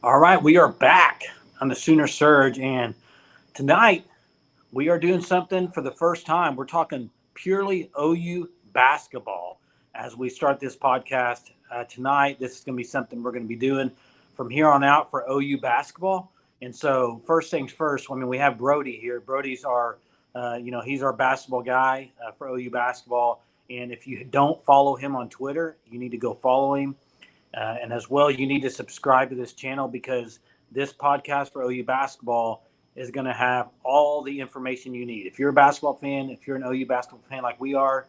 All right, we are back on the Sooner Surge, and tonight we are doing something for the first time. We're talking purely OU basketball as we start this podcast tonight. This is going to be something we're going to be doing from here on out for OU basketball. And so, first things first. I mean, we have Brody here. Brody's our, he's our basketball guy for OU basketball. And if you don't follow him on Twitter, you need to go follow him. And as well, you need to subscribe to this channel because this podcast for OU basketball is going to have all the information you need. If you're a basketball fan, if you're an OU basketball fan like we are,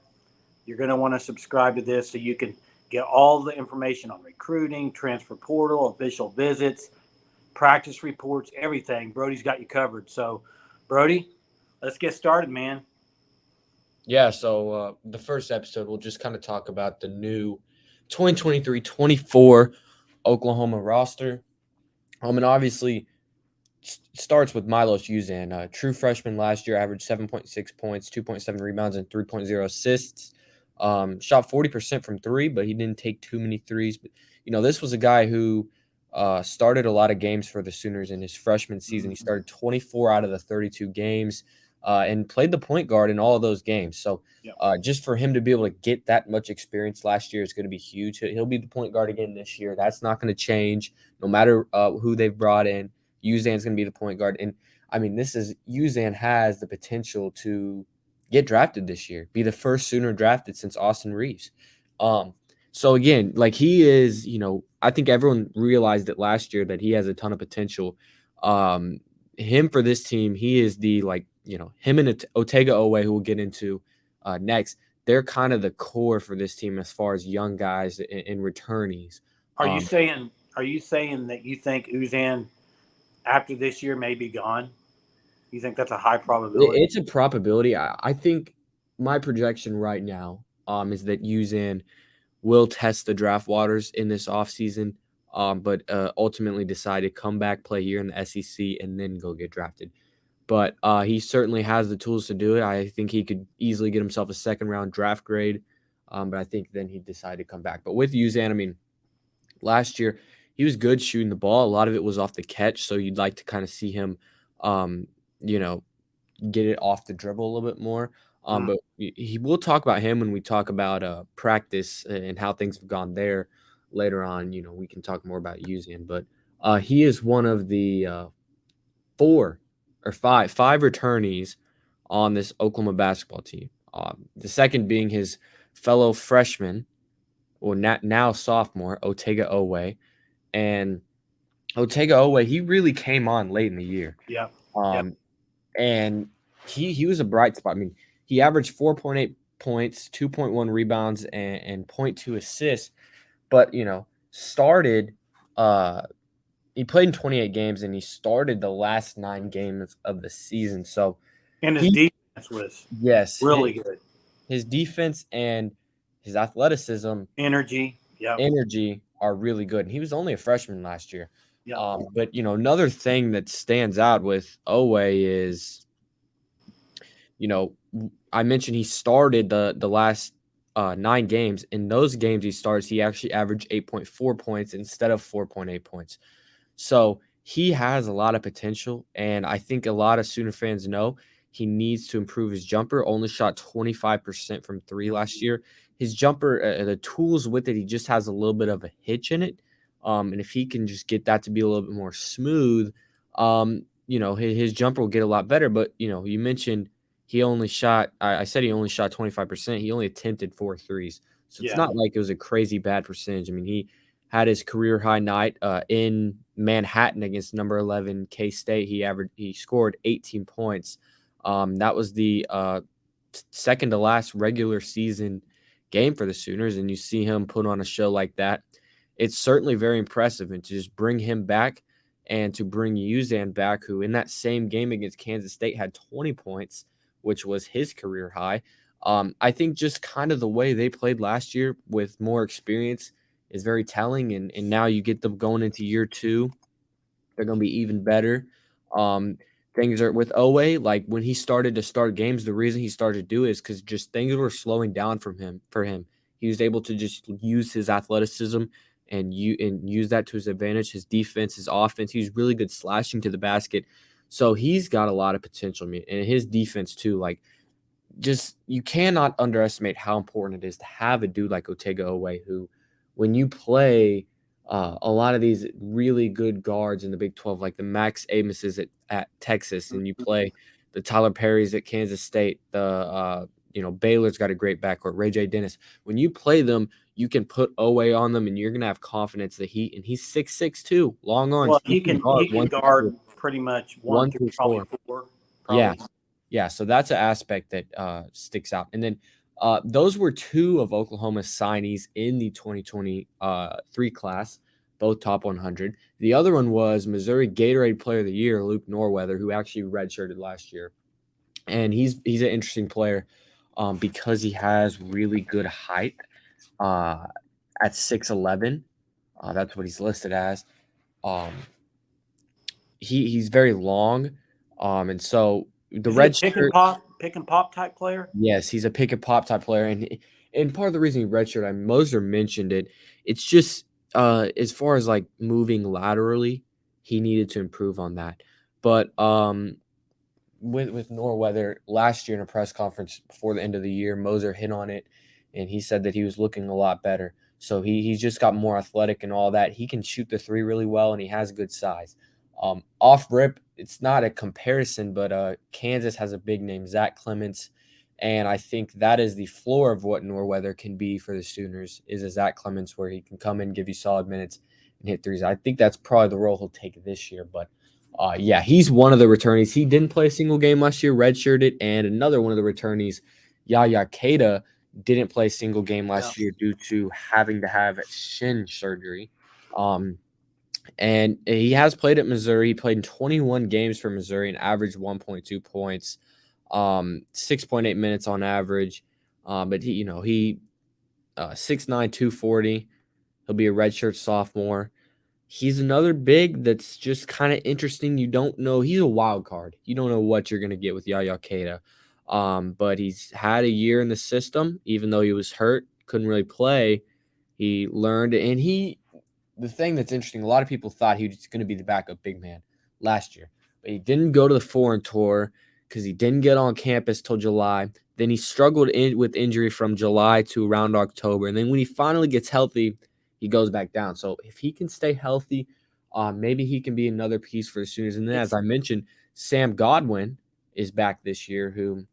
you're going to want to subscribe to this so you can get all the information on recruiting, transfer portal, official visits, practice reports, everything. Brody's got you covered. So, Brody, let's get started, man. Yeah, so the first episode, we'll just kind of talk about the new 2023-24 Oklahoma roster. And obviously, starts with Milos Uzan, true freshman last year, averaged 7.6 points, 2.7 rebounds, and 3.0 assists. Shot 40% from three, but he didn't take too many threes. But, this was a guy who started a lot of games for the Sooners in his freshman season. He started 24 out of the 32 games and played the point guard in all of those games. So Yep. just for him to be able to get that much experience last year is going to be huge. He'll be the point guard again this year. That's not going to change no matter who they've brought in. Uzan's going to be the point guard. And I mean, Uzan has the potential to get drafted this year, be the first Sooner drafted since Austin Reeves. So again, like he is, I think everyone realized it last year that he has a ton of potential. Him for this team, he is him and Otega Owe, who we'll get into next. They're kind of the core for this team as far as young guys and returnees. Are you Um, saying are you saying that you think Uzan after this year may be gone? You think that's a high probability? It's a probability. I think my projection right now is that Uzan will test the draft waters in this offseason, but ultimately decide to come back, play here in the SEC, and then go get drafted. But he certainly has the tools to do it. I think he could easily get himself a second round draft grade, but I think then he'd decide to come back. But with Uzan, I mean, last year he was good shooting the ball. A lot of it was off the catch, so you'd like to kind of see him, um, you know, get it off the dribble a little bit more. Mm. But he will talk about him when we talk about practice and how things have gone there later on. We can talk more about using him, but he is one of the four or five returnees on this Oklahoma basketball team. The second being his fellow freshman, or now sophomore, Otega Owe. And Otega Owe, he really came on late in the year. Yep. Yep. Um, and he was a bright spot. I mean, he averaged 4.8 points, 2.1 rebounds, and zero point 0.2 assists. But started. He played in 28 games, and he started the last 9 games of the season. So And his he, defense was yes, really good. his defense and his athleticism, Energy. Yep. energy are really good. And he was only a freshman last year. Yep. But another thing that stands out with Owe is you know, I mentioned he started the last 9 games. In those games he starts, he actually averaged 8.4 points instead of 4.8 points. So he has a lot of potential, and I think a lot of Sooner fans know he needs to improve his jumper. Only shot 25% from three last year. His jumper, the tools with it, he just has a little bit of a hitch in it. And if he can just get that to be a little bit more smooth, his jumper will get a lot better. But you mentioned he only shot. I said he only shot 25%. He only attempted four threes, so it's Yeah. not like it was a crazy bad percentage. I mean, he had his career high night in Manhattan against number 11 K State. He scored 18 points. That was the second to last regular season game for the Sooners, and you see him put on a show like that. It's certainly very impressive, and to just bring him back and to bring Uzan back, who in that same game against Kansas State had 20 points, which was his career high. I think just kind of the way they played last year with more experience is very telling. And now you get them going into year two. They're going to be even better. Um, things are with Owe, like when he started to start games, the reason he started to do it is because just things were slowing down for him. He was able to just use his athleticism and use that to his advantage. His defense, his offense, he's really good slashing to the basket. So he's got a lot of potential, and his defense too. Like, just you cannot underestimate how important it is to have a dude like Otega Oweh, who, when you play a lot of these really good guards in the Big 12, like the Max Amoses at Texas, and you play the Tyler Perrys at Kansas State, the Baylor's got a great backcourt, Ray J. Dennis. When you play them, you can put Oweh on them, and you're gonna have confidence that he's 6'6" too, long arms. Well, He can guard he can guard pretty much one one through through probably 4. four. Yeah. Probably. Yeah, so that's an aspect that sticks out. And then those were two of Oklahoma's signees in the 2023 class, both top 100. The other one was Missouri Gatorade Player of the Year, Luke Norweather, who actually redshirted last year. And he's an interesting player because he has really good height at 6'11". That's what he's listed as. Um, he's very long, and so the Is he a red shirt. pick and pop type player? Yes, he's a pick and pop type player, and part of the reason he redshirted, Moser mentioned it. It's just as far as like moving laterally, he needed to improve on that. But with Norweather last year in a press conference before the end of the year, Moser hit on it, and he said that he was looking a lot better. So he's just got more athletic and all that. He can shoot the three really well, and he has good size. Off rip, it's not a comparison, but Kansas has a big name, Zach Clements, and I think that is the floor of what Norweather can be for the Sooners, is a Zach Clements where he can come in, give you solid minutes, and hit threes. I think that's probably the role he'll take this year, but yeah, he's one of the returnees. He didn't play a single game last year, redshirted, and another one of the returnees, Yaya Keita, didn't play a single game last year due to having to have shin surgery. And he has played at Missouri. He played in 21 games for Missouri and averaged 1.2 points, 6.8 minutes on average. But he 6'9", 240. He'll be a redshirt sophomore. He's another big that's just kind of interesting. You don't know. He's a wild card. You don't know what you're going to get with Yaya Keita. But he's had a year in the system, even though he was hurt, couldn't really play. He learned, and the thing that's interesting, a lot of people thought he was going to be the backup big man last year, but he didn't go to the foreign tour because he didn't get on campus till July. Then he struggled with injury from July to around October. And then when he finally gets healthy, he goes back down. So if he can stay healthy, maybe he can be another piece for the Sooners. And then, as I mentioned, Sam Godwin is back this year, who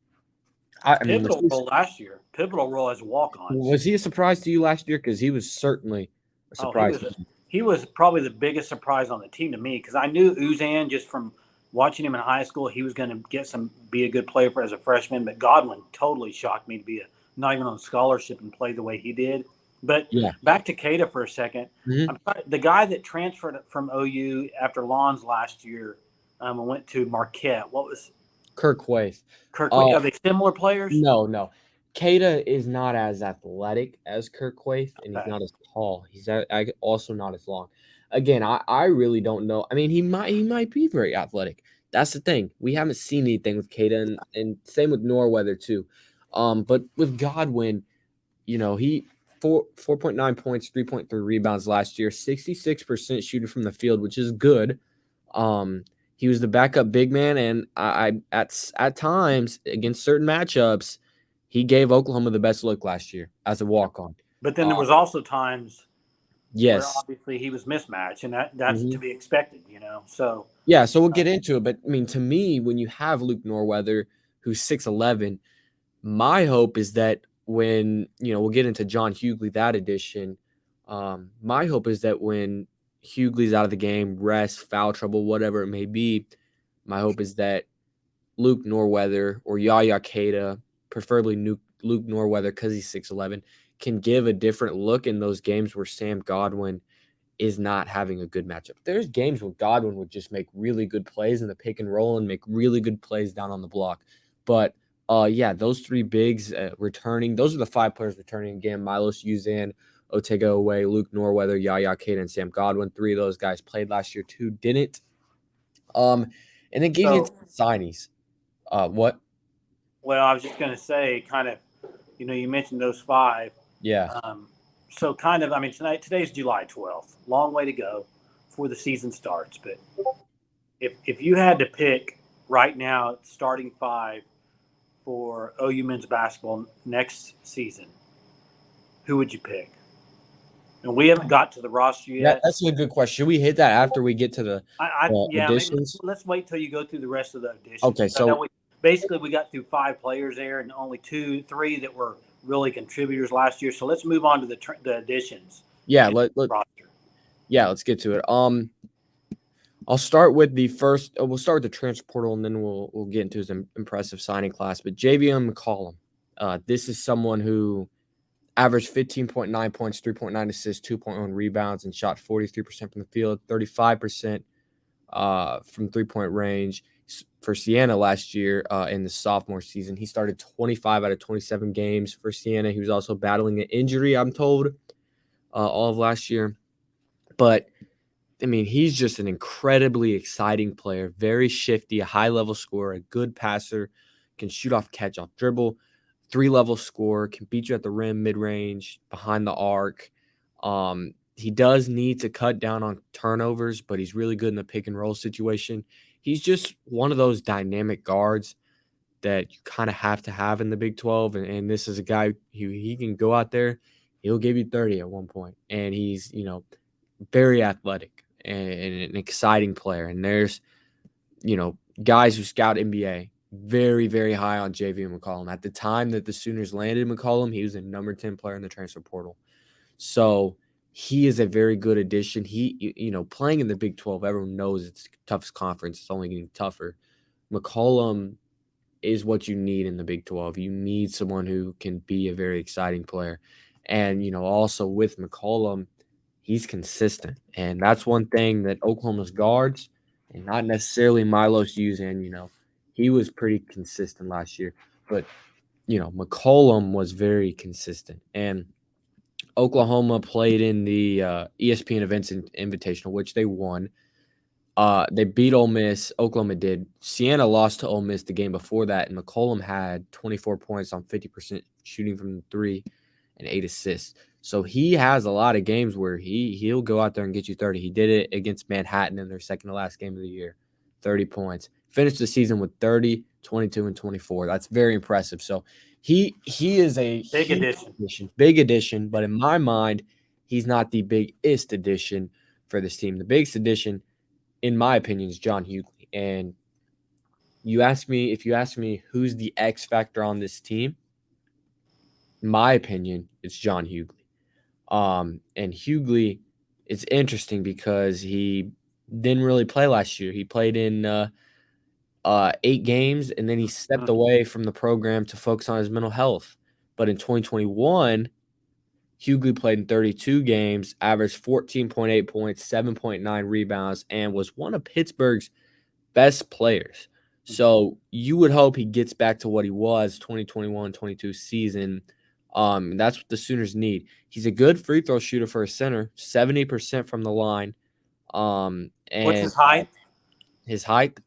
Pivotal role last year. Pivotal role as walk-ons. Was he a surprise to you last year? Because he was certainly a surprise. He was probably the biggest surprise on the team to me, because I knew Uzan just from watching him in high school. He was going to be a good player as a freshman, but Godwin totally shocked me to be not even on scholarship and play the way he did. But back to Keita for a second. The guy that transferred from OU after Lons last year and went to Marquette, what was Kirk Waith. Are they similar players? No. Keita is not as athletic as Kirk Waith, and he's not as tall. He's also not as long. Again, I really don't know. I mean, he might be very athletic. That's the thing. We haven't seen anything with Keita, and same with Norweather too. But with Godwin, he 4.9 points, 3.3 rebounds last year, 66% shooting from the field, which is good. He was the backup big man, and I at times against certain matchups, he gave Oklahoma the best look last year as a walk-on. But then there was also times where obviously he was mismatched, and that's to be expected, So so we'll get into it. But I mean, to me, when you have Luke Norweather, who's 6'11", my hope is that when we'll get into John Hughley that edition. My hope is that when Hughley's out of the game, rest, foul trouble, whatever it may be, my hope is that Luke Norweather or Yaya Keita, preferably Luke Norweather because he's 6'11", can give a different look in those games where Sam Godwin is not having a good matchup. There's games where Godwin would just make really good plays in the pick and roll and make really good plays down on the block. But those three bigs returning, those are the 5 players returning again. Milos Uzan, Otega Oweh, Luke Norweather, Yaya Keita, and Sam Godwin. 3 of those guys played last year, 2 didn't. And then getting into signees. What? Well, I was just going to say, kind of, you mentioned those 5. Yeah. so kind of, I mean, today's July 12th. Long way to go before the season starts. But if you had to pick right now starting five for OU men's basketball next season, who would you pick? And we haven't got to the roster yet. That's a good question. Should we hit that after we get to the Yeah, additions? maybe let's wait till you go through the rest of the additions. Okay, so basically we got through 5 players there, and only 2-3 that were really contributors last year. So let's move on to the additions. Yeah, let's get to it. I'll start with the first. We'll start with the transfer portal, and then we'll get into his impressive signing class. But Javion McCollum, this is someone who averaged 15.9 points, 3.9 assists, 2.1 rebounds, and shot 43% from the field, 35% from 3-point range for Siena last year in the sophomore season. He started 25 out of 27 games for Siena. He was also battling an injury, I'm told, all of last year. But I mean, he's just an incredibly exciting player, very shifty, a high-level scorer, a good passer, can shoot off catch off dribble, 3-level scorer, can beat you at the rim, mid-range, behind the arc. He does need to cut down on turnovers, but he's really good in the pick and roll situation. He's just one of those dynamic guards that you kind of have to have in the Big 12. And this is a guy who he can go out there, he'll give you 30 at one point, and he's, very athletic and an exciting player. And there's, guys who scout NBA very, very high on Javion McCollum. At the time that the Sooners landed McCollum, he was the number 10 player in the transfer portal. So he is a very good addition. He, playing in the Big 12, everyone knows it's the toughest conference. It's only getting tougher. McCollum is what you need in the Big 12. You need someone who can be a very exciting player. And, also with McCollum, he's consistent. And that's one thing that Oklahoma's guards, and not necessarily Milos Uzan, he was pretty consistent last year. But, McCollum was very consistent. And Oklahoma played in the ESPN Events Invitational, which they won. They beat Ole Miss. Oklahoma did. Siena lost to Ole Miss the game before that, and McCollum had 24 points on 50% shooting from 3 and 8 assists. So he has a lot of games where he'll go out there and get you 30. He did it against Manhattan in their second to last game of the year, 30 points. Finished the season with 30, 22, and 24. That's very impressive. So he is a big addition, but in my mind, he's not the biggest addition for this team. The biggest addition, in my opinion, is John Hughley. And if you ask me who's the X factor on this team, in my opinion, it's John Hughley. And Hughley, it's interesting because he didn't really play last year. He played in 8 games, and then he stepped away from the program to focus on his mental health. But in 2021, Hughley played in 32 games, averaged 14.8 points, 7.9 rebounds, and was one of Pittsburgh's best players. So you would hope he gets back to what he was 2021-22 season. That's what the Sooners need. He's a good free throw shooter for a center, 70% from the line. And what's his height? His height?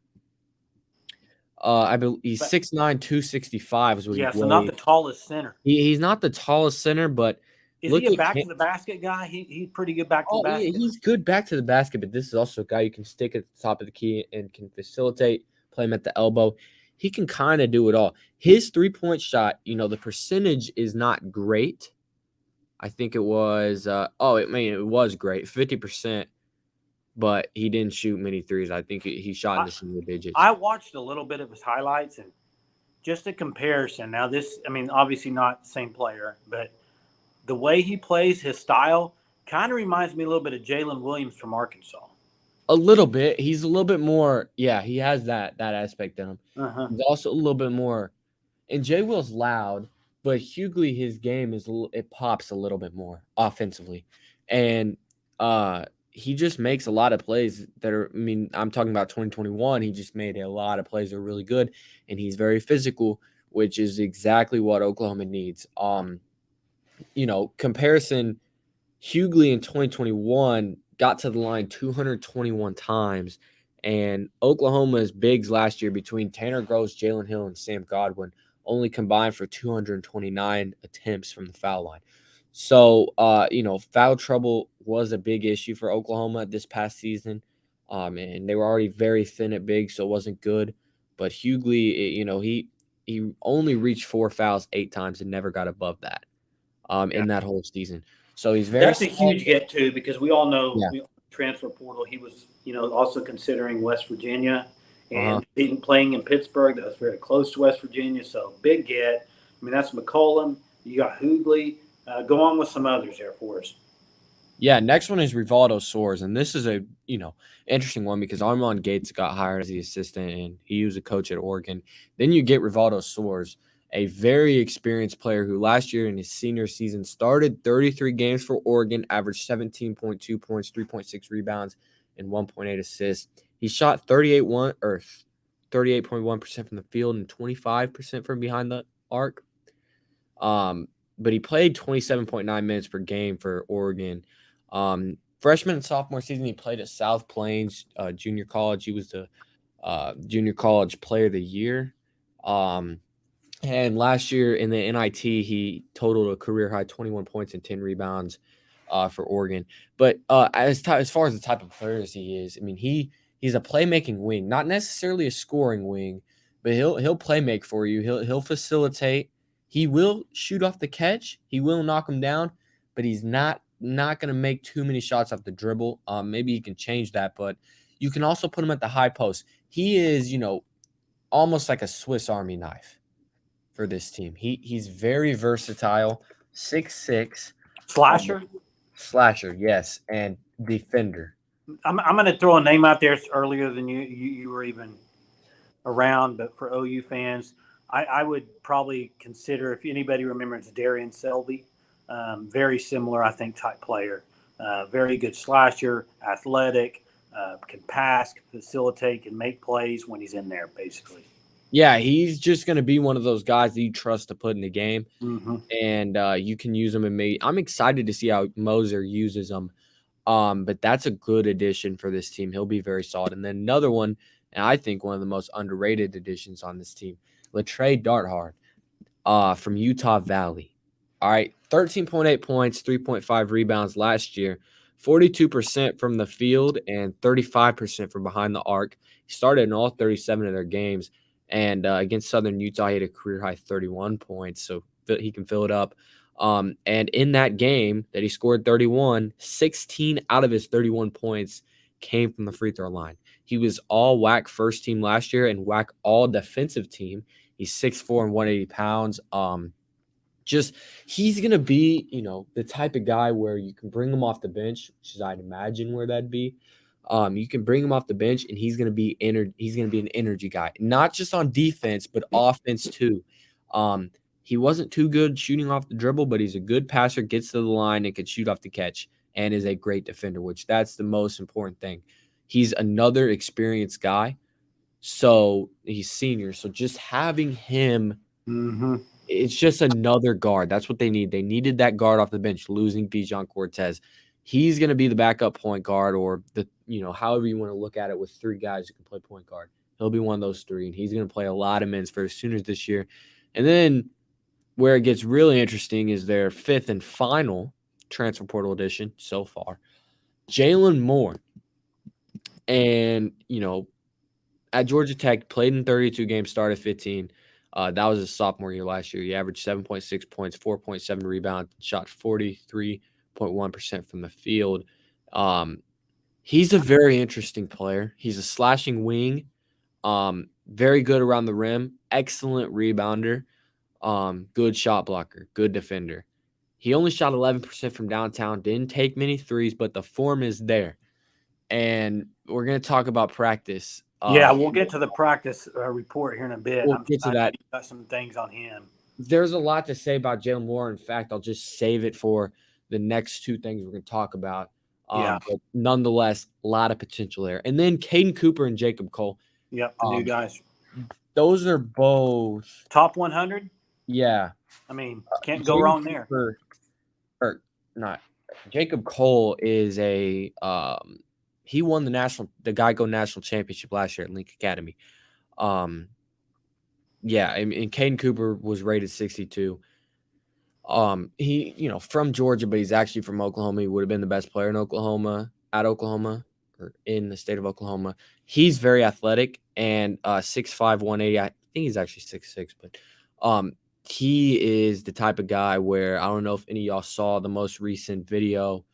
I believe he's 6'9", 265 is what he weighs. So not the tallest center. He's not the tallest center, but is he a back to the basket guy? He's pretty good back to the basket. Yeah, he's good back to the basket, but this is also a guy you can stick at the top of the key and can facilitate, play him at the elbow. He can kind of do it all. His 3-point shot, the percentage is not great. I think it was it was great, 50%, but he didn't shoot many threes. I think he shot in the single digits. I watched a little bit of his highlights, and just a comparison. Now obviously not the same player, but the way he plays, his style, kind of reminds me a little bit of Jalen Williams from Arkansas. A little bit. He's a little bit more. Yeah, he has that aspect in him. He's also a little bit more. And Jay Will's loud, but Hughley, his game it pops a little bit more offensively, and he just makes a lot of plays that are. I mean, I'm talking about 2021. He just made a lot of plays that are really good, and he's very physical, which is exactly what Oklahoma needs. Comparison, Hughley in 2021 got to the line 221 times, and Oklahoma's bigs last year between Tanner Gross, Jalen Hill, and Sam Godwin only combined for 229 attempts from the foul line. So, foul trouble was a big issue for Oklahoma this past season. And they were already very thin at big, so it wasn't good. But Hughley, he only reached 4 fouls 8 times and never got above that Yeah. in that whole season. So he's very That's a solid. huge get too, because we all know Yeah. transfer portal. He was, also considering West Virginia Uh-huh. and playing in Pittsburgh. That was very close to West Virginia, so big get. I mean, that's McCollum. You got Hoogley. Go on with some others there for us. Yeah, next one is Rivaldo Soares, and this is a interesting one because Armand Gates got hired as the assistant, and he was a coach at Oregon. Then you get Rivaldo Soares, a very experienced player who last year in his senior season started 33 games for Oregon, averaged 17.2 points, 3.6 rebounds, and 1.8 assists. He shot 38.1% from the field and 25% from behind the arc. But he played 27.9 minutes per game for Oregon. Freshman and sophomore season, he played at South Plains Junior College. He was the Junior College Player of the Year. And last year in the NIT, he totaled a career high 21 points and 10 rebounds for Oregon. But as far as the type of player as he is, I mean, he's a playmaking wing, not necessarily a scoring wing, but he'll play make for you. He'll facilitate. He will shoot off the catch. He will knock him down, but he's not going to make too many shots off the dribble. Maybe he can change that, but you can also put him at the high post. He is, almost like a Swiss Army knife for this team. He's very versatile, 6'6", Slasher. slasher, yes, and defender. I'm going to throw a name out there. It's earlier than you were even around, but for OU fans, I would probably consider, if anybody remembers, Darian Selby. Very similar, I think, type player. Very good slasher, athletic, can pass, can facilitate, can make plays when he's in there, basically. Yeah, he's just going to be one of those guys that you trust to put in the game, Mm-hmm. and you can use him. I'm excited to see how Moser uses him. But that's a good addition for this team. He'll be very solid. And then another one, and I think one of the most underrated additions on this team, Latrey Darthard from Utah Valley. All right, 13.8 points, 3.5 rebounds last year, 42% from the field and 35% from behind the arc. He started in all 37 of their games. And against Southern Utah, he had a career-high 31 points, so he can fill it up. And in that game that he scored 31, 16 out of his 31 points came from the free throw line. He was all WAC first team last year and WAC all defensive team. He's 6'4" and 180 pounds. He's going to be, the type of guy where you can bring him off the bench, which is I'd imagine where that'd be. You can bring him off the bench and he's going to be an energy guy, not just on defense, but offense too. He wasn't too good shooting off the dribble, but he's a good passer, gets to the line and can shoot off the catch and is a great defender, which that's the most important thing. He's another experienced guy. So he's senior. So just having him, it's just another guard. That's what they need. They needed that guard off the bench, losing Bijan Cortez. He's going to be the backup point guard, or however you want to look at it, with three guys who can play point guard. He'll be one of those three, and he's going to play a lot of minutes for the Sooners this year. And then where it gets really interesting is their fifth and final transfer portal edition so far, Jalen Moore. And, at Georgia Tech, played in 32 games, started 15. That was his sophomore year last year. He averaged 7.6 points, 4.7 rebounds, shot 43.1% from the field. He's a very interesting player. He's a slashing wing, very good around the rim, excellent rebounder, good shot blocker, good defender. He only shot 11% from downtown, didn't take many threes, but the form is there. And we're going to talk about practice. Yeah, we'll get to the practice report here in a bit. We'll get to that. Got some things on him. There's a lot to say about Jalen Moore. In fact, I'll just save it for the next two things we're going to talk about. But nonetheless, a lot of potential there. And then Caden Cooper and Jacob Cole. Yep, the new guys. Those are both top 100. Yeah. I mean, can't go wrong there. Or not. Jacob Cole is a he won the Geico National Championship last year at Link Academy. Yeah, and Caden Cooper was rated 62. He, from Georgia, but he's actually from Oklahoma. He would have been the best player in Oklahoma at Oklahoma or in the state of Oklahoma. He's very athletic and 6'5", 180. I think he's actually 6'6", but he is the type of guy where I don't know if any of y'all saw the most recent video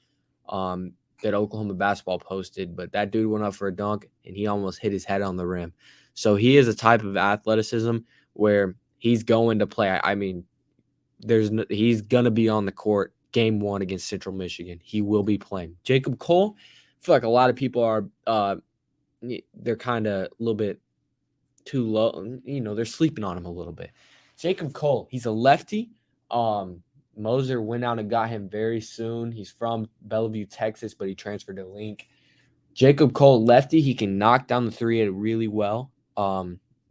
that Oklahoma basketball posted, but that dude went up for a dunk and he almost hit his head on the rim. So he is a type of athleticism where he's going to play. I mean, he's gonna be on the court game 1 against Central Michigan. He will be playing. Jacob Cole, I feel like a lot of people are they're kind of a little bit too low. They're sleeping on him a little bit. Jacob Cole, he's a lefty. Moser went out and got him very soon. He's from Bellevue, Texas, but he transferred to Link. Jacob Cole, lefty, he can knock down the three really well.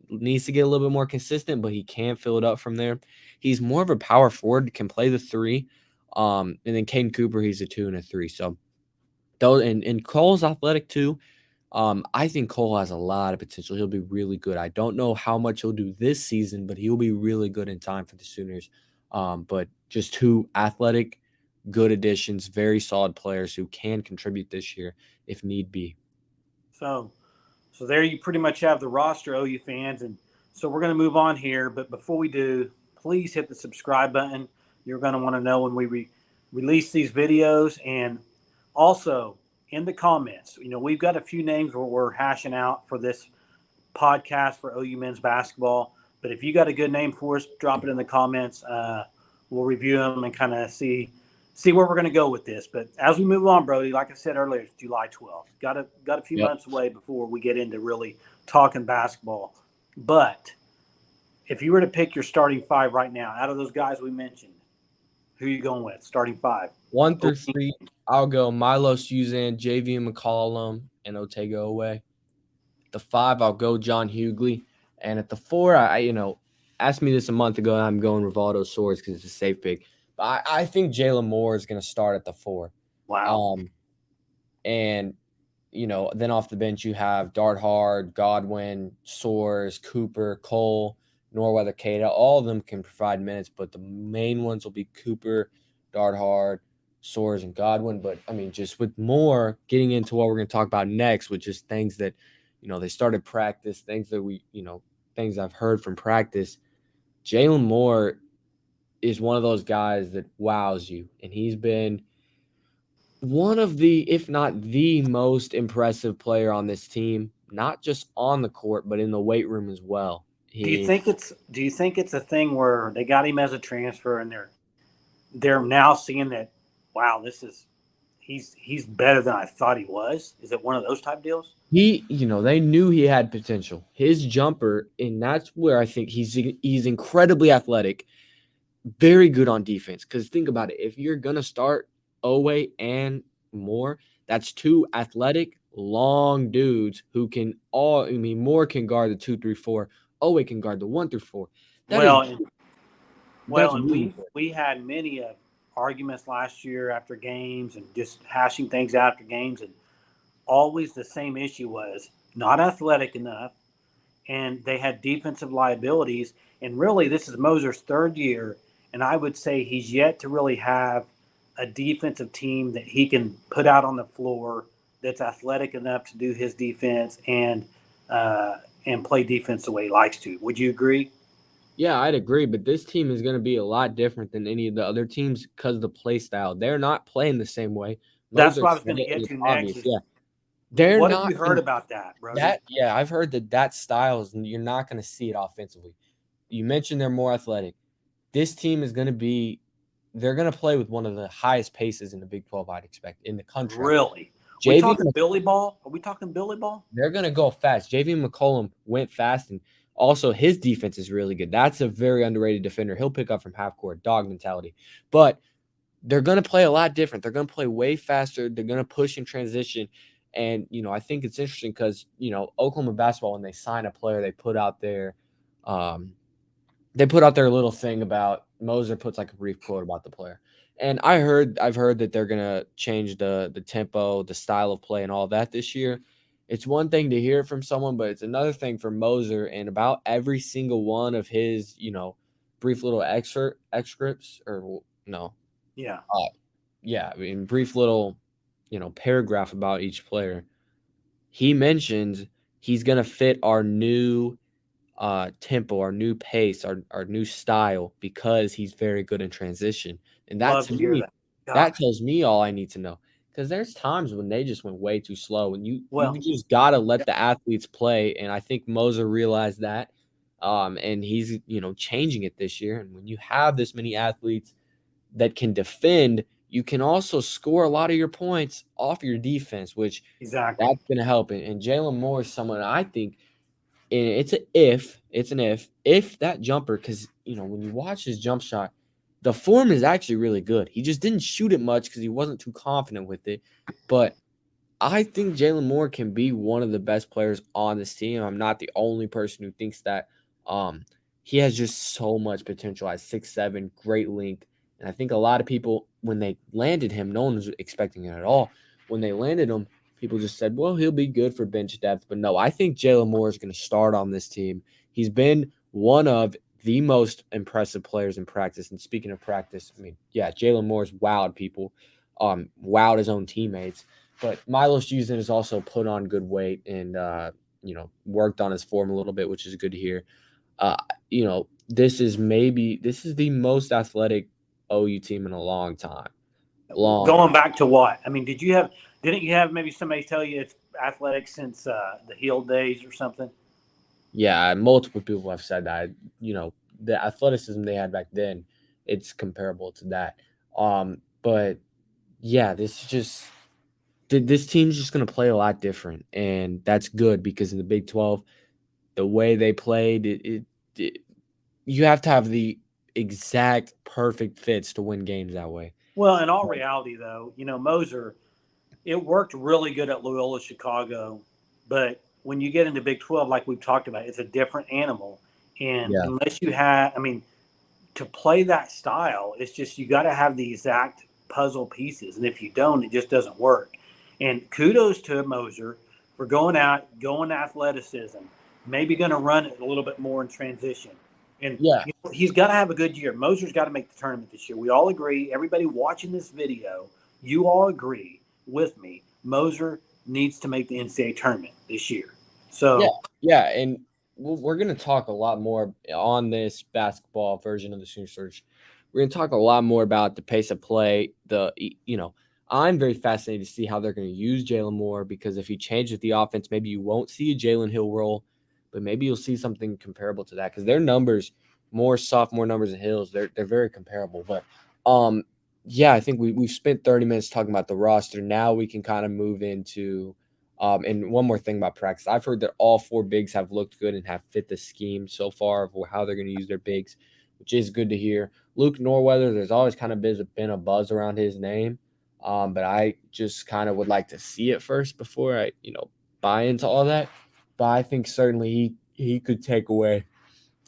Needs to get a little bit more consistent, but he can fill it up from there. He's more of a power forward, can play the three. And then Caden Cooper, he's a 2 and a 3. So those and Cole's athletic too. I think Cole has a lot of potential. He'll be really good. I don't know how much he'll do this season, but he'll be really good in time for the Sooners. But just 2 athletic, good additions, very solid players who can contribute this year if need be. So there you pretty much have the roster, OU fans. And so we're going to move on here. But before we do, please hit the subscribe button. You're going to want to know when we release these videos. And also in the comments, we've got a few names where we're hashing out for this podcast for OU men's basketball. But if you got a good name for us, drop it in the comments. We'll review them and kind of see where we're going to go with this. But as we move on, Brody, like I said earlier, it's July 12th. Got a few months away before we get into really talking basketball. But if you were to pick your starting 5 right now, out of those guys we mentioned, who are you going with? Starting 5. 1 through 3, I'll go Milo Suzan, JV McCollum, and Otego Away. The 5, I'll go John Hughley. And at the 4, I asked me this a month ago, and I'm going Rivaldo Swords because it's a safe pick. But I think Jalen Moore is going to start at the 4. Wow. And, then off the bench you have Dart Hard, Godwin, Soares, Cooper, Cole, Norweather, Keita. All of them can provide minutes, but the main ones will be Cooper, Dart Hard, Soares, and Godwin. But, just with Moore getting into what we're going to talk about next, which is things that, they started practice, things that things I've heard from practice. Jalen Moore is one of those guys that wows you, and he's been one of the, if not the most impressive player on this team, not just on the court, but in the weight room as well. Do you think it's a thing where they got him as a transfer and they're now seeing that, wow, he's better than I thought he was? Is it one of those type deals? They knew he had potential. His jumper, and that's where I think he's incredibly athletic, very good on defense. Because think about it, if you're gonna start Owe and Moore, that's 2 athletic, long dudes who can Moore can guard the 2, 3, 4. Owe can guard the 1 through 4. We had many arguments last year after games and just hashing things out after games, and always the same issue was not athletic enough, and they had defensive liabilities. And really, this is Moser's 3rd year, and I would say he's yet to really have a defensive team that he can put out on the floor that's athletic enough to do his defense and play defense the way he likes to. Would you agree? Yeah, I'd agree, but this team is going to be a lot different than any of the other teams because of the play style. They're not playing the same way. That's what I was going to get to next. Yeah. What have you heard about that, bro? I've heard that style is you're not going to see it offensively. You mentioned they're more athletic. This team is going to be – they're going to play with one of the highest paces in the Big 12, I'd expect, in the country. Really? Are we talking Billy Ball? Are we talking Billy Ball? They're going to go fast. JV McCollum went fast, and also his defense is really good. That's a very underrated defender. He'll pick up from half court, dog mentality. But they're going to play a lot different. They're going to play way faster. They're going to push in transition. And, I think it's interesting because, Oklahoma basketball, when they sign a player, they put out their little thing about Moser puts like a brief quote about the player. And I've heard that they're going to change the tempo, the style of play and all that this year. It's one thing to hear it from someone, but it's another thing for Moser, and about every single one of his, brief little excerpts or No. Yeah. Yeah, I mean, brief little, paragraph about each player. He mentions he's gonna fit our new tempo, our new pace, our new style because he's very good in transition. And that Love to to hear me, that. that Gosh. tells me all I need to know. Because there's times when they just went way too slow, and you Well, just gotta let the athletes play. And I think Moser realized that. And he's changing it this year. And when you have this many athletes that can defend, you can also score a lot of your points off your defense, which exactly. that's gonna help. And Jalen Moore is someone I think and it's an if that jumper, because when you watch his jump shot, the form is actually really good. He just didn't shoot it much because he wasn't too confident with it. But I think Jalen Moore can be one of the best players on this team. I'm not the only person who thinks that. Um, he has just so much potential at 6'7", great length. And I think a lot of people, when they landed him, no one was expecting it at all. When they landed him, people just said, well, he'll be good for bench depth. But no, I think Jalen Moore is going to start on this team. He's been one of the most impressive players in practice. And speaking of practice, I mean, yeah, Jalen Moore's wowed people, wowed his own teammates. But Milos Justin has also put on good weight and worked on his form a little bit, which is good to hear. Uh, this is the most athletic OU team in a long time. Long. Going back to what? I mean, didn't you have maybe somebody tell you it's athletic since the heel days or something? Yeah, multiple people have said that. The athleticism they had back then, it's comparable to that. But yeah, this team's just gonna play a lot different, and that's good because in the Big 12, the way they played, it you have to have the exact perfect fits to win games that way. Well, in all reality, though, Moser, it worked really good at Loyola Chicago, but when you get into Big 12, like we've talked about, it's a different animal. And Yeah. unless you have, I mean, to play that style, it's just you got to have the exact puzzle pieces. And if you don't, it just doesn't work. And kudos to Moser for going out, going athleticism, maybe going to run it a little bit more in transition. And Yeah. he's got to have a good year. Moser's got to make the tournament this year. We all agree. Everybody watching this video, you all agree with me. Moser needs to make the NCAA tournament this year. Yeah. So Yeah. And we're going to talk a lot more on this basketball version of the Sooner Search. We're going to talk a lot more about the pace of play. I'm very fascinated to see how they're going to use Jalen Moore, because if he changes the offense, maybe you won't see a Jalen Hill role, but maybe you'll see something comparable to that, because their numbers, more sophomore numbers than Hill's, they're very comparable. But yeah, I think we've spent 30 minutes talking about the roster. Now we can kind of move into and one more thing about practice. I've heard that all four bigs have looked good and have fit the scheme so far of how they're going to use their bigs, which is good to hear. Luke Norweather, there's always kind of been a buzz around his name, but I just kind of would like to see it first before I, buy into all that. But I think certainly he could take away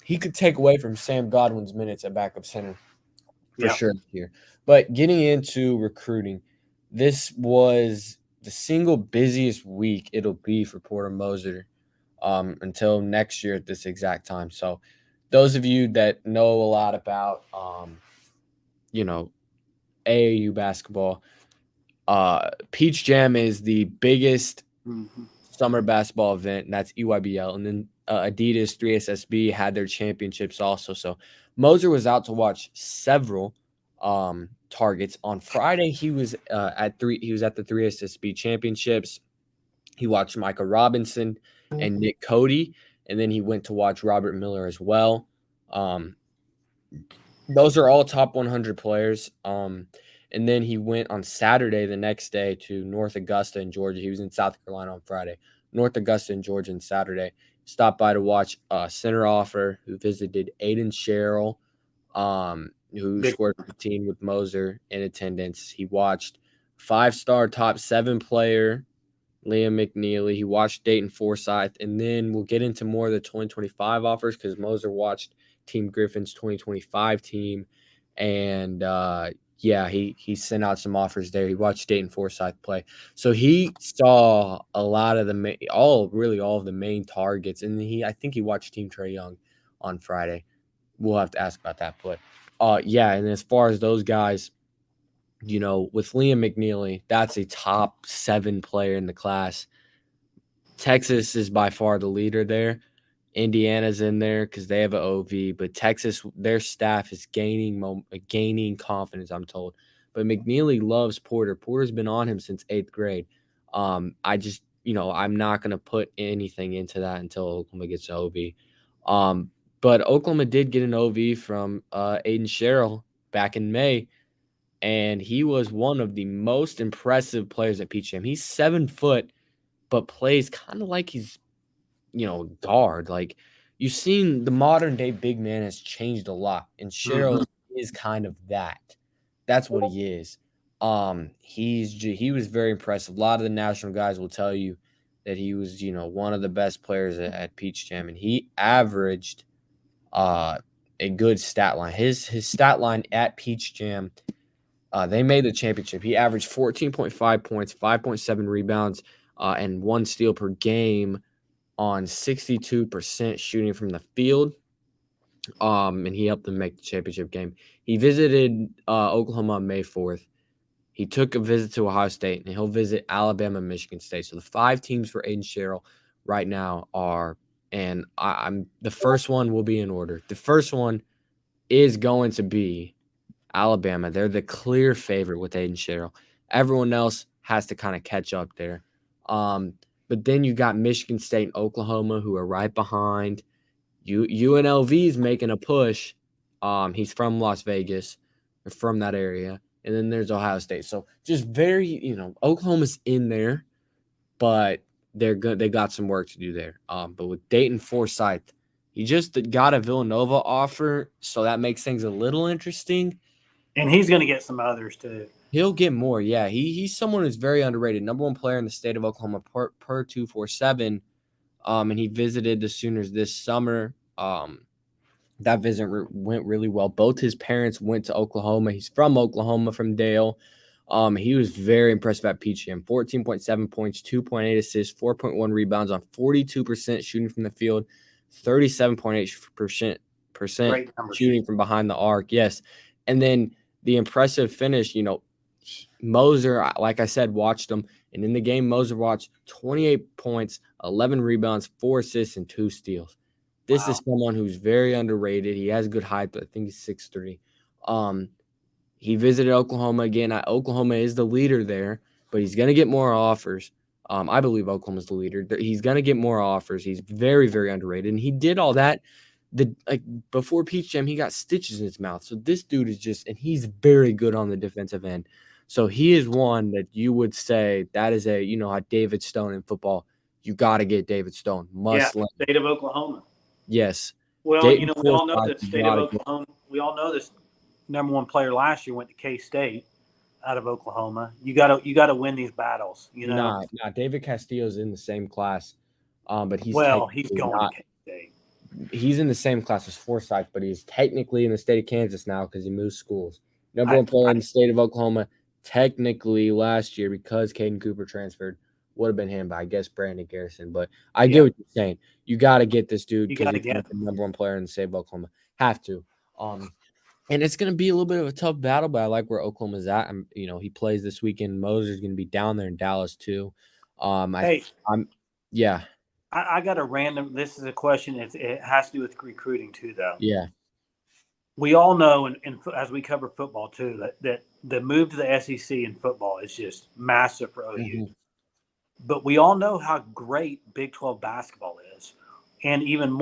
from Sam Godwin's minutes at backup center for yeah, sure here. But getting into recruiting, this was the single busiest week it'll be for Porter Moser until next year at this exact time. So those of you that know a lot about you know AAU basketball, Peach Jam is the biggest mm-hmm. summer basketball event, and that's EYBL. And then Adidas 3SSB had their championships also. So Moser was out to watch several targets. On Friday, he was he was at the 3SSB championships. He watched Micah Robinson and Nick Cody, and then he went to watch Robert Miller as well. Um, those are all top 100 players. And then he went on Saturday, the next day, to North Augusta in Georgia. He was in South Carolina on Friday. North Augusta in Georgia on Saturday. Stopped by to watch center offer, who visited Aiden Sherrill, who Big. scored 15 with Moser in attendance. He watched five-star top 7 player Liam McNeely. He watched Dayton Forsyth, and then we'll get into more of the 2025 offers because Moser watched Team Griffin's 2025 team, and yeah, he sent out some offers there. He watched Dayton Forsyth play, so he saw a lot of all of the main targets, and I think he watched Team Trey Young on Friday. We'll have to ask about that, but Yeah, and as far as those guys, with Liam McNeely, that's a top 7 player in the class. Texas is by far the leader there. Indiana's in there because they have an OV, but Texas, their staff is gaining confidence, I'm told. But McNeely loves Porter. Porter's been on him since 8th grade. I just, I'm not going to put anything into that until Oklahoma gets an OV. But Oklahoma did get an OV from Aiden Sherrill back in May, and he was one of the most impressive players at Peach Jam. He's 7 foot, but plays kind of like he's guard. Like, you've seen the modern day big man has changed a lot, and Cheryl is kind of that. That's what he is. He was very impressive. A lot of the national guys will tell you that he was, one of the best players at Peach Jam, and he averaged a good stat line. His stat line at Peach Jam, they made the championship. He averaged 14.5 points, 5.7 rebounds, and 1 steal per game on 62% shooting from the field. And he helped them make the championship game. He visited Oklahoma on May 4th. He took a visit to Ohio State, and he'll visit Alabama and Michigan State. So the 5 teams for Aiden Sherrill right now are, and I'm the first one will be in order. The first one is going to be Alabama. They're the clear favorite with Aiden Sherrill. Everyone else has to kind of catch up there. But then you got Michigan State and Oklahoma, who are right behind. UNLV is making a push. He's from Las Vegas, or from that area. And then there's Ohio State. So just very, Oklahoma's in there, but they're good. They got some work to do there. But with Dayton Forsyth, he just got a Villanova offer, so that makes things a little interesting. And he's going to get some others too. He'll get more. Yeah, he's someone who's very underrated. Number 1 player in the state of Oklahoma per 247. And he visited the Sooners this summer. That visit went really well. Both his parents went to Oklahoma. He's from Oklahoma, from Dale. He was very impressive at Peach Jam. 14.7 points, 2.8 assists, 4.1 rebounds on 42% shooting from the field, 37.8% shooting from behind the arc. Yes. And then the impressive finish, Moser, like I said, watched him. And in the game, Moser watched 28 points, 11 rebounds, 4 assists, and 2 steals. This is someone who's very underrated. He has good height, but I think he's 6'3". He visited Oklahoma again. Oklahoma is the leader there, but he's going to get more offers. I believe Oklahoma's the leader. He's going to get more offers. He's very, very underrated. And he did all that. Before Peach Jam, he got stitches in his mouth. So this dude is and he's very good on the defensive end. So he is one that you would say that is how David Stone in football, you got to get David Stone. State of Oklahoma. Yes. Well, we all know the state of Oklahoma. We all know this number 1 player last year went to K-State out of Oklahoma. You got to win these battles. Nah, David Castillo's in the same class, but he's going to K-State. He's in the same class as Forsyth, but he's technically in the state of Kansas now because he moved schools. Number 1 player in the state of Oklahoma, technically last year, because Caden Cooper transferred, would have been him, but I guess Brandon Garrison. But I get what you're saying. You got to get this dude because he's the number 1 player in the state of Oklahoma. Have to. And it's going to be a little bit of a tough battle, but I like where Oklahoma's at. He plays this weekend. Moser's going to be down there in Dallas too. I got a random. This is a question. It has to do with recruiting too, though. Yeah. We all know, and as we cover football too, that the move to the SEC in football is just massive for OU. Mm-hmm. But we all know how great Big 12 basketball is, and even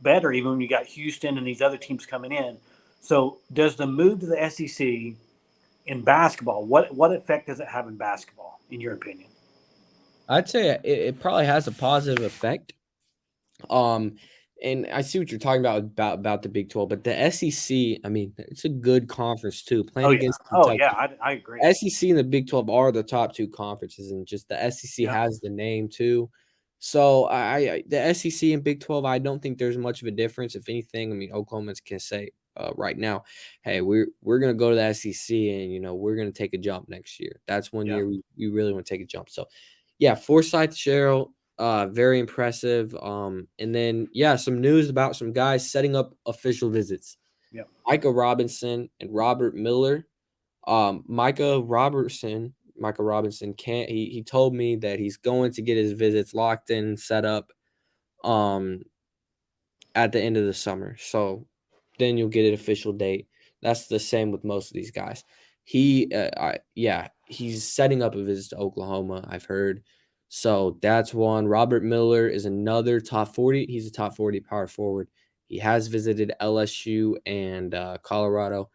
better, even when you got Houston and these other teams coming in. So does the move to the SEC in basketball, what effect does it have in basketball, in your opinion? I'd say it probably has a positive effect. And I see what you're talking about the Big 12, but the SEC, I mean, it's a good conference too. Against Kentucky. I agree. SEC and the Big 12 are the top 2 conferences, and just the SEC has the name too. So the SEC and Big 12, I don't think there's much of a difference. If anything, I mean, Oklahoma can say right now, hey, we're going to go to the SEC, and we're going to take a jump next year. That's one year we really want to take a jump. So, yeah, Forsyth Sherrill. Very impressive. And then some news about some guys setting up official visits. Yep. Micah Robinson and Robert Miller. Micah Robinson can't. He told me that he's going to get his visits locked in and set up um at the end of the summer. So then you'll get an official date. That's the same with most of these guys. He's setting up a visit to Oklahoma, I've heard. So that's one. Robert Miller is another top 40. He's a top 40 power forward. He has visited LSU and Colorado.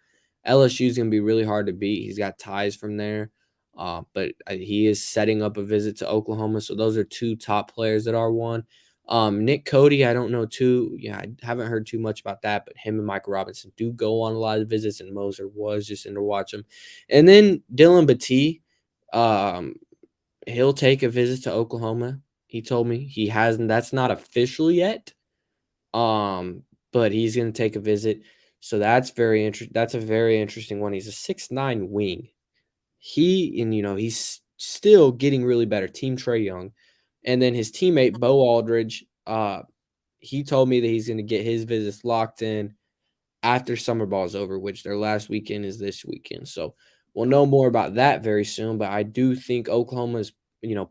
LSU is going to be really hard to beat. He's got ties from there. But he is setting up a visit to Oklahoma. So those are two top players that are one. Nick Cody, I don't know too. Yeah, I haven't heard too much about that, but him and Michael Robinson do go on a lot of visits, and Moser was just in to watch him. And then Dylan Batee, um, he'll take a visit to Oklahoma. He told me he hasn't. That's not official yet. But he's gonna take a visit. So that's very interesting. That's a very interesting one. He's a 6'9" wing. He's still getting really better. Team Trae Young. And then his teammate Bo Aldridge, he told me that he's going to get his visits locked in after summer ball is over, which their last weekend is this weekend. So we'll know more about that very soon. But I do think Oklahoma is,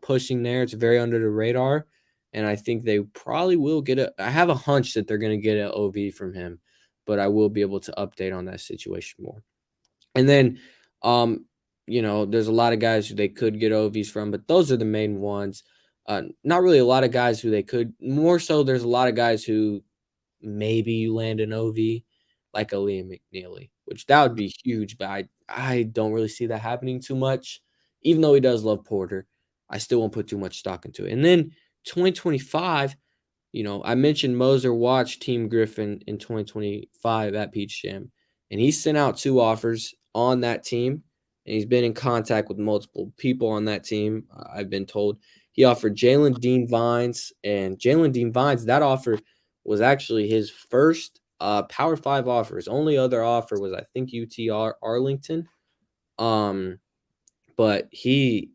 pushing there. It's very under the radar, and I think they probably will get a. I have a hunch that they're going to get an OV from him, but I will be able to update on that situation more. And then, there's a lot of guys who they could get OVs from, but those are the main ones. Not really a lot of guys who they could. More so, there's a lot of guys who maybe you land an OV, like a Liam McNeely, which that would be huge, but I don't really see that happening too much. Even though he does love Porter, I still won't put too much stock into it. And then 2025, I mentioned Moser watched Team Griffin in 2025 at Peach Jam, and he sent out 2 offers on that team, and he's been in contact with multiple people on that team. I've been told he offered Jalen Dean Vines, and Jalen Dean Vines, that offer was actually his first Power 5 offer. His only other offer was, I think, UT Arlington. But he,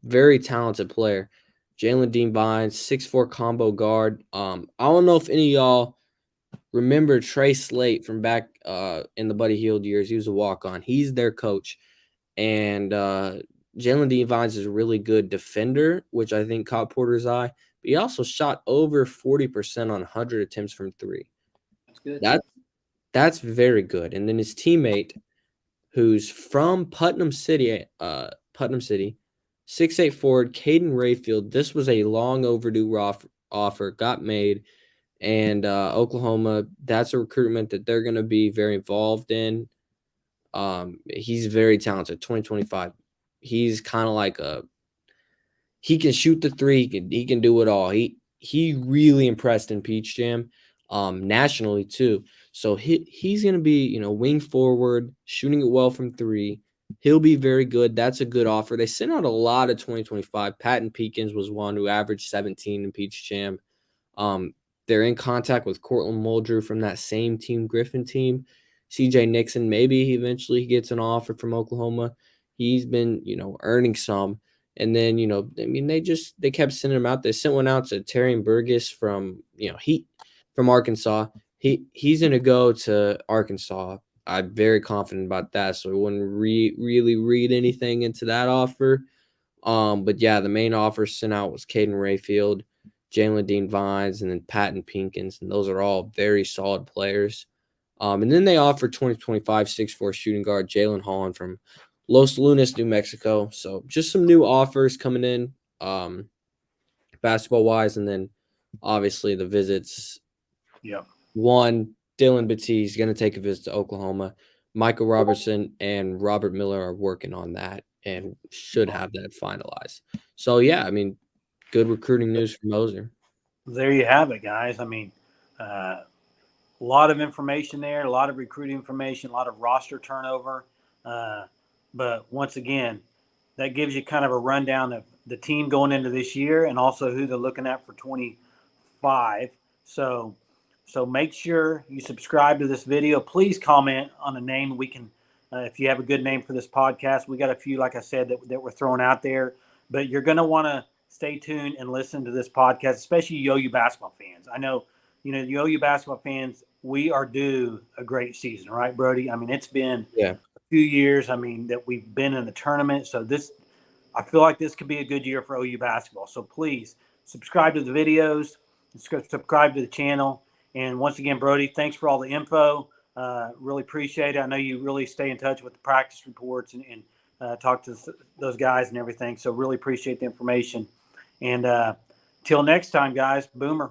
very talented player. Jalen Dean Vines, 6'4" combo guard. I don't know if any of y'all remember Trey Slate from back in the Buddy Hield years. He was a walk-on. He's their coach. And Jalen Dean Vines is a really good defender, which I think caught Porter's eye. But he also shot over 40% on 100 attempts from 3. That's good. That's very good. And then his teammate, who's from Putnam City, 6'8" forward, Caden Rayfield. This was a long overdue offer, got made, and Oklahoma, that's a recruitment that they're going to be very involved in. He's very talented, 2025. He's kind of like he can shoot the 3, he can do it all. He really impressed in Peach Jam, nationally too. So he's going to be, wing forward, shooting it well from 3. He'll be very good. That's a good offer. They sent out a lot of 2025. Patton Peakins was one who averaged 17 in Peach Jam. They're in contact with Cortland Muldrew from that same Team Griffin team. CJ Nixon, maybe he eventually gets an offer from Oklahoma. He's been, earning some. And then, they kept sending him out. They sent one out to Terry Burgess from, from Arkansas. He's going to go to Arkansas. I'm very confident about that. So I wouldn't really read anything into that offer. But yeah, the main offer sent out was Caden Rayfield, Jalen Dean Vines, and then Patton Pinkins. And those are all very solid players. And then they offered 2025 6'4" shooting guard Jalen Holland from Los Lunas, New Mexico. So just some new offers coming in, basketball-wise. And then obviously the visits. Yep. One, Dylan Batee is going to take a visit to Oklahoma. Michael Robertson and Robert Miller are working on that and should have that finalized. So, yeah, I mean, good recruiting news for Moser. There you have it, guys. I mean, a lot of information there, a lot of recruiting information, a lot of roster turnover. But once again, that gives you kind of a rundown of the team going into this year and also who they're looking at for 25. So make sure you subscribe to this video. Please comment on a name we can, if you have a good name for this podcast. We got a few, like I said, that we're throwing out there. But you're going to want to stay tuned and listen to this podcast, especially Yo-Yo basketball fans. I know, the OU basketball fans, we are due a great season, right, Brody? I mean, it's been Yeah. a few years, that we've been in the tournament. So I feel like this could be a good year for OU basketball. So please subscribe to the videos, subscribe to the channel. And once again, Brody, thanks for all the info. Really appreciate it. I know you really stay in touch with the practice reports and talk to those guys and everything. So really appreciate the information. And till next time, guys, Boomer.